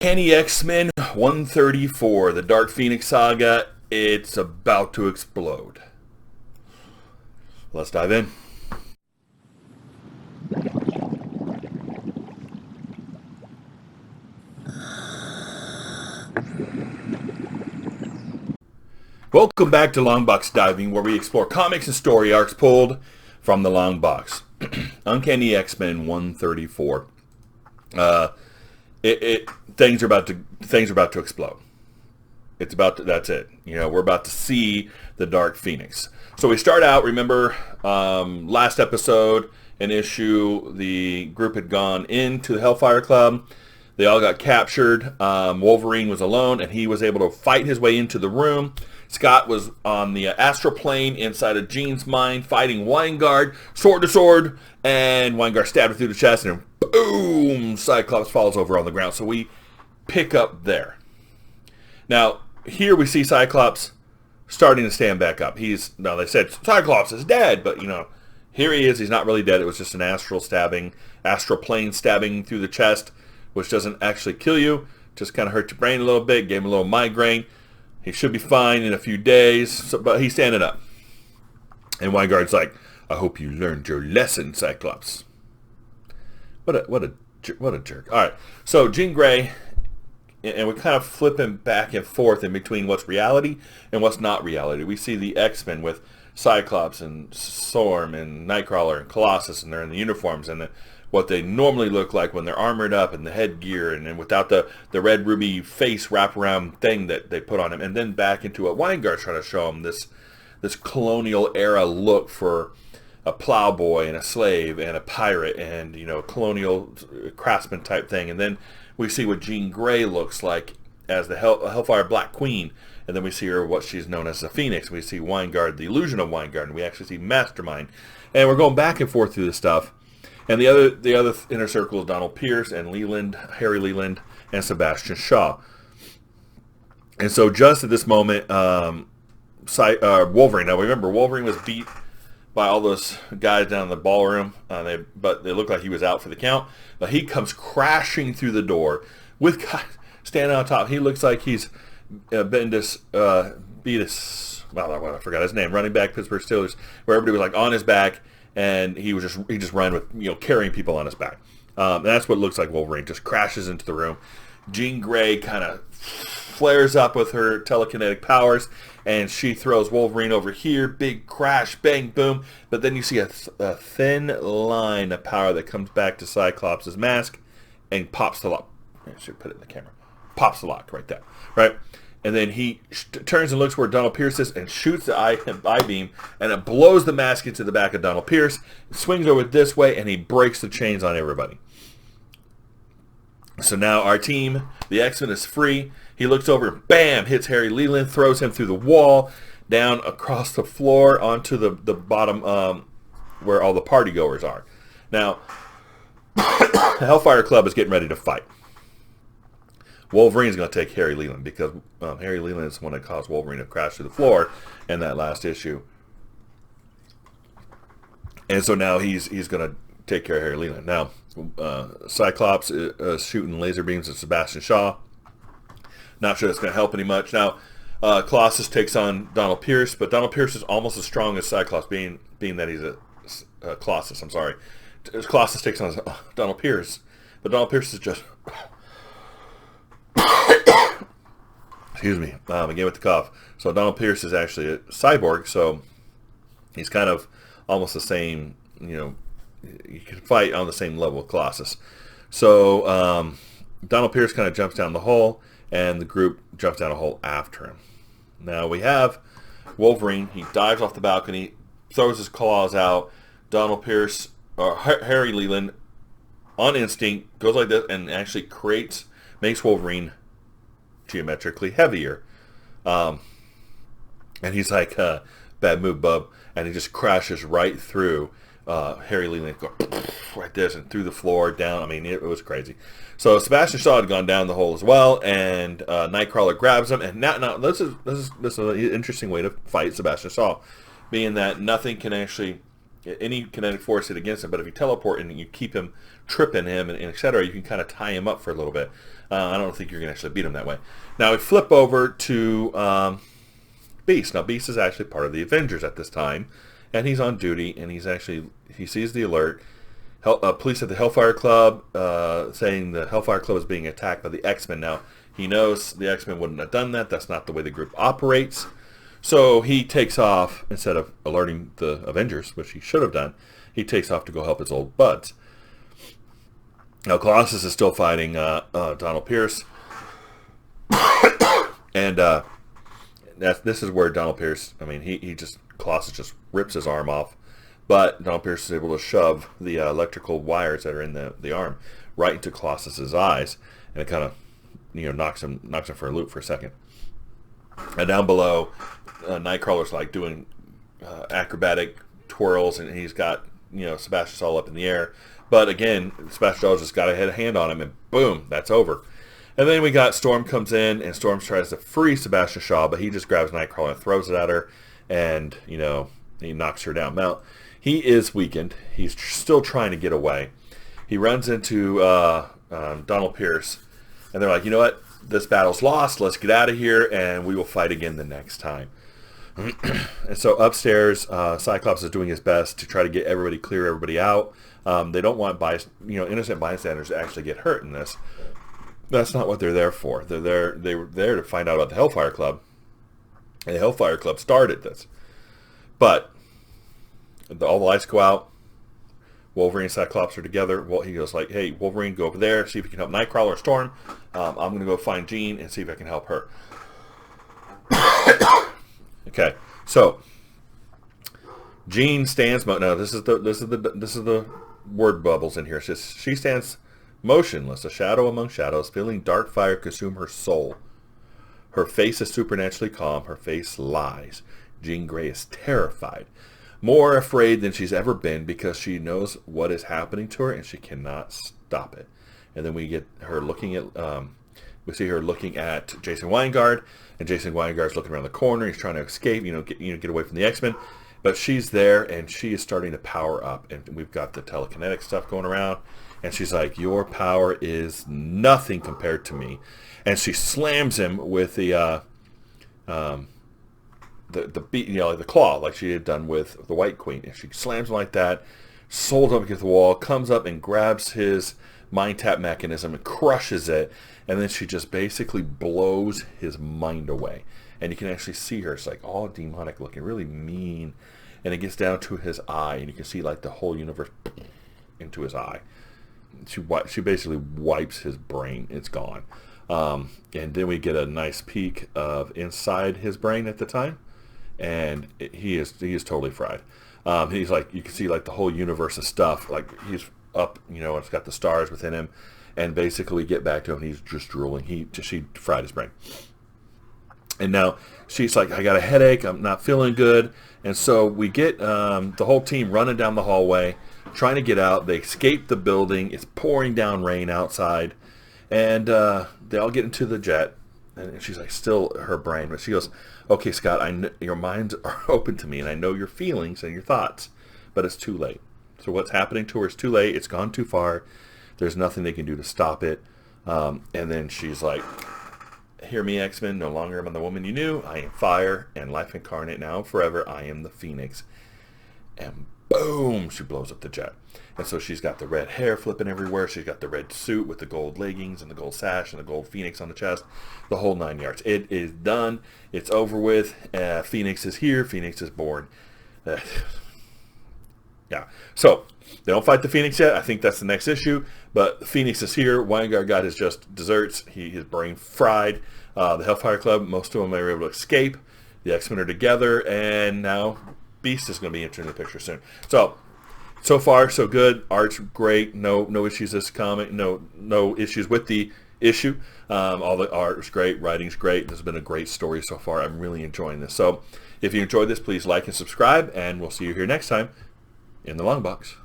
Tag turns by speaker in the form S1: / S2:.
S1: Uncanny X-Men 134, the Dark Phoenix Saga. It's about to explode. Let's dive in. Welcome back to Longbox Diving, where we explore comics and story arcs pulled from the long box. Uncanny X-Men 134. Things are about to explode. That's it. We're about to see the Dark Phoenix. So we start out. Remember, last episode, an issue, the group had gone into the Hellfire Club. They all got captured. Wolverine was alone, and he was able to fight his way into the room. Scott was on the astral plane inside of Jean's mind, fighting Weingard, sword to sword, and Weingard stabbed her through the chest, and boom, Cyclops falls over on the ground. So we pick up there. Now, here we see Cyclops starting to stand back up. They said Cyclops is dead, but here he is. He's not really dead. It was just an astral plane stabbing through the chest, which doesn't actually kill you. Just kind of hurt your brain a little bit, gave him a little migraine. He should be fine in a few days, but he's standing up. And Weingard's like, "I hope you learned your lesson, Cyclops." What a jerk. All right, so Jean Grey, and we're kind of flipping back and forth in between what's reality and what's not reality. We see the X-Men with Cyclops and Storm and Nightcrawler and Colossus, and they're in the uniforms and what they normally look like when they're armored up and the headgear and without the red ruby face wraparound thing that they put on him. And then back into what Weingard's trying to show him, this colonial era look for a plowboy and a slave and a pirate and, colonial craftsman type thing. And then we see what Jean Grey looks like as the Hellfire Black Queen. And then we see her, what she's known as the Phoenix. We see Weingard, the illusion of Weingard, and we actually see Mastermind. And we're going back and forth through this stuff. And the other inner circle is Donald Pierce and Harry Leland, and Sebastian Shaw. And so just at this moment, Wolverine. Now remember, Wolverine was beat by all those guys down in the ballroom, but they looked like he was out for the count. But he comes crashing through the door with guys standing on top. He looks like he's Bendis, I forgot his name, running back, Pittsburgh Steelers, where everybody was like on his back. And he just ran with carrying people on his back. And that's what it looks like. Wolverine just crashes into the room. Jean Grey kind of flares up with her telekinetic powers, and she throws Wolverine over here. Big crash, bang, boom. But then you see a thin line of power that comes back to Cyclops' mask and pops the lock. I should put it in the camera. Pops the lock right there, right? And then he turns and looks where Donald Pierce is and shoots the eye beam, and it blows the mask into the back of Donald Pierce, swings over this way, and he breaks the chains on everybody. So now our team, the X-Men, is free. He looks over and bam, hits Harry Leland, throws him through the wall, down across the floor onto the bottom where all the party goers are. Now, the Hellfire Club is getting ready to fight. Wolverine's going to take Harry Leland because Harry Leland is the one that caused Wolverine to crash to the floor in that last issue. And so now he's going to take care of Harry Leland. Now, Cyclops is shooting laser beams at Sebastian Shaw. Not sure that's going to help any much. Now, Colossus takes on Donald Pierce, but Donald Pierce is almost as strong as Cyclops, being that he's a Colossus. I'm sorry. Colossus takes on Donald Pierce, but Donald Pierce is just... Excuse me, again with the cough. So Donald Pierce is actually a cyborg, so he's kind of almost the same, you can fight on the same level with Colossus. So Donald Pierce kind of jumps down the hole, and the group jumps down a hole after him. Now we have Wolverine. He dives off the balcony, throws his claws out. Donald Pierce, or Harry Leland, on instinct, goes like this and actually makes Wolverine geometrically heavier. And he's like, bad move, bub. And he just crashes right through Harry Leland, right this, and through the floor, down. I mean, it was crazy. So Sebastian Shaw had gone down the hole as well, and Nightcrawler grabs him. And now this is an interesting way to fight Sebastian Shaw, being that nothing can actually any kinetic force hit against him. But if you teleport and you keep him, tripping him, and etc., you can kind of tie him up for a little bit. I don't think you're going to actually beat him that way. Now we flip over to Beast. Now Beast is actually part of the Avengers at this time, and he's on duty, and he sees the alert. Police at the Hellfire Club saying the Hellfire Club is being attacked by the X-Men. Now he knows the X-Men wouldn't have done that. That's not the way the group operates. So he takes off, instead of alerting the Avengers, which he should have done, he takes off to go help his old buds. Now Colossus is still fighting Donald Pierce, and this is where Donald Pierce, Colossus just rips his arm off, but Donald Pierce is able to shove the electrical wires that are in the arm right into Colossus's eyes, and it kind of knocks him for a loop for a second. And down below, Nightcrawler's like doing acrobatic twirls, and he's got Sebastian Shaw up in the air. But again, Sebastian Shaw just got a hand on him, and boom, that's over. And then we got Storm comes in, and Storm tries to free Sebastian Shaw, but he just grabs Nightcrawler and throws it at her, and he knocks her down. Now he is weakened. He's still trying to get away. He runs into Donald Pierce, and they're like, you know what? This battle's lost. Let's get out of here, and we will fight again the next time. And so upstairs, Cyclops is doing his best to try to get everybody, clear everybody out. They don't want innocent bystanders to actually get hurt in this. That's not what they're there for. They were there to find out about the Hellfire Club. And the Hellfire Club started this. But all the lights go out. Wolverine and Cyclops are together. Well, he goes like, hey, Wolverine, go over there, see if you can help Nightcrawler or Storm. I'm going to go find Jean and see if I can help her. Okay, so Jean stands. No, this is the word bubbles in here. It's just, she stands motionless, a shadow among shadows, feeling dark fire consume her soul. Her face is supernaturally calm. Her face lies. Jean Grey is terrified, more afraid than she's ever been, because she knows what is happening to her and she cannot stop it. And then we get her looking at, we see her looking at Jason Weingard, and Jason Weingard's looking around the corner. He's trying to escape, get away from the X-Men, but she's there and she is starting to power up, and we've got the telekinetic stuff going around, and she's like, your power is nothing compared to me. And she slams him with the claw, like she had done with the White Queen. And she slams him like that, sold up against the wall, comes up and grabs his mind tap mechanism and crushes it, and then she just basically blows his mind away. And you can actually see her. It's like all demonic looking, really mean. And it gets down to his eye, and you can see like the whole universe into his eye. She basically wipes his brain. It's gone. And then we get a nice peek of inside his brain at the time, and he is totally fried. He's like, you can see like the whole universe of stuff. Like he's up, it's got the stars within him, and basically get back to him. He's just drooling. She fried his brain. And now she's like, I got a headache. I'm not feeling good. And so we get the whole team running down the hallway, trying to get out. They escape the building. It's pouring down rain outside. And they all get into the jet. And she's like, still her brain. But she goes, okay, Scott, your minds are open to me, and I know your feelings and your thoughts, but it's too late. So what's happening to her is too late. It's gone too far. There's nothing they can do to stop it. And then she's like, hear me, X-Men. No longer am I the woman you knew. I am fire and life incarnate now and forever. I am the Phoenix. And boom, she blows up the jet. And so she's got the red hair flipping everywhere. She's got the red suit with the gold leggings and the gold sash and the gold Phoenix on the chest. The whole 9 yards. It is done. It's over with. Phoenix is here. Phoenix is born. Yeah. So they don't fight the Phoenix yet. I think that's the next issue. But Phoenix is here. Weingard got his just desserts. His brain fried. The Hellfire Club, most of them were able to escape. The X-Men are together, and now Beast is going to be entering the picture soon. So far, so good. Art's great. No issues this comic. No issues with the issue. All the art is great. Writing's great. This has been a great story so far. I'm really enjoying this. So if you enjoyed this, please like and subscribe, and we'll see you here next time in the Long Box.